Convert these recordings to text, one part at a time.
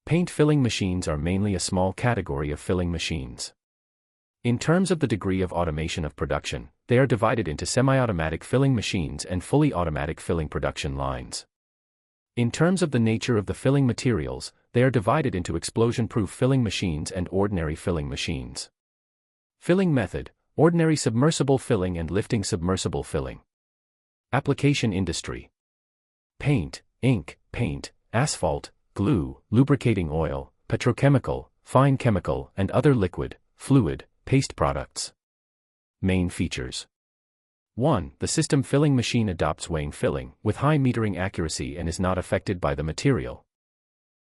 Paint filling machines are mainly a small category of filling machines. In terms of the degree of automation of production, they are divided into semi-automatic filling machines and fully automatic filling production lines. In terms of the nature of the filling materials, they are divided into explosion-proof filling machines and ordinary filling machines. Filling method: ordinary submersible filling and lifting submersible filling. Application industry: paint, ink, paint, asphalt, glue, lubricating oil, petrochemical, fine chemical, and other liquid, fluid, paste products. Main features: 1. The system filling machine adopts weighing filling with high metering accuracy and is not affected by the material.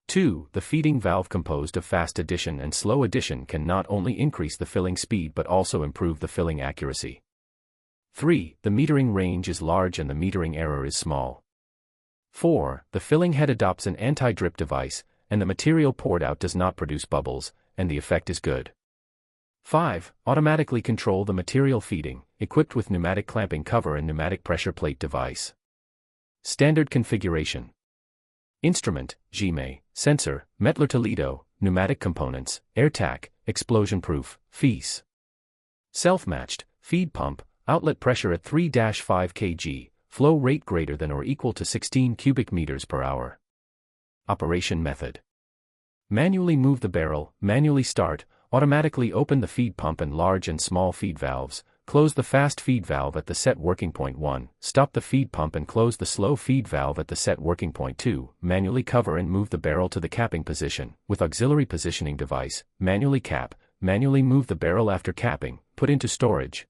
2. The feeding valve composed of fast addition and slow addition can not only increase the filling speed but also improve the filling accuracy. 3. The metering range is large and the metering error is small. 4. The filling head adopts an anti-drip device, and the material poured out does not produce bubbles, and the effect is good. 5. Automatically control the material feeding, equipped with pneumatic clamping cover and pneumatic pressure plate device. Standard configuration: instrument, GME, sensor, Mettler Toledo, pneumatic components, AirTac, explosion-proof, FES. Self-matched, feed pump, outlet pressure at 3-5 kg, flow rate greater than or equal to 16 cubic meters per hour. Operation method: manually move the barrel, manually start, automatically open the feed pump and large and small feed valves, close the fast feed valve at the set working point 1, stop the feed pump and close the slow feed valve at the set working point 2, manually cover and move the barrel to the capping position, with auxiliary positioning device, manually cap, manually move the barrel after capping, put into storage.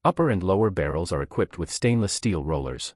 Upper and lower barrels are equipped with stainless steel rollers.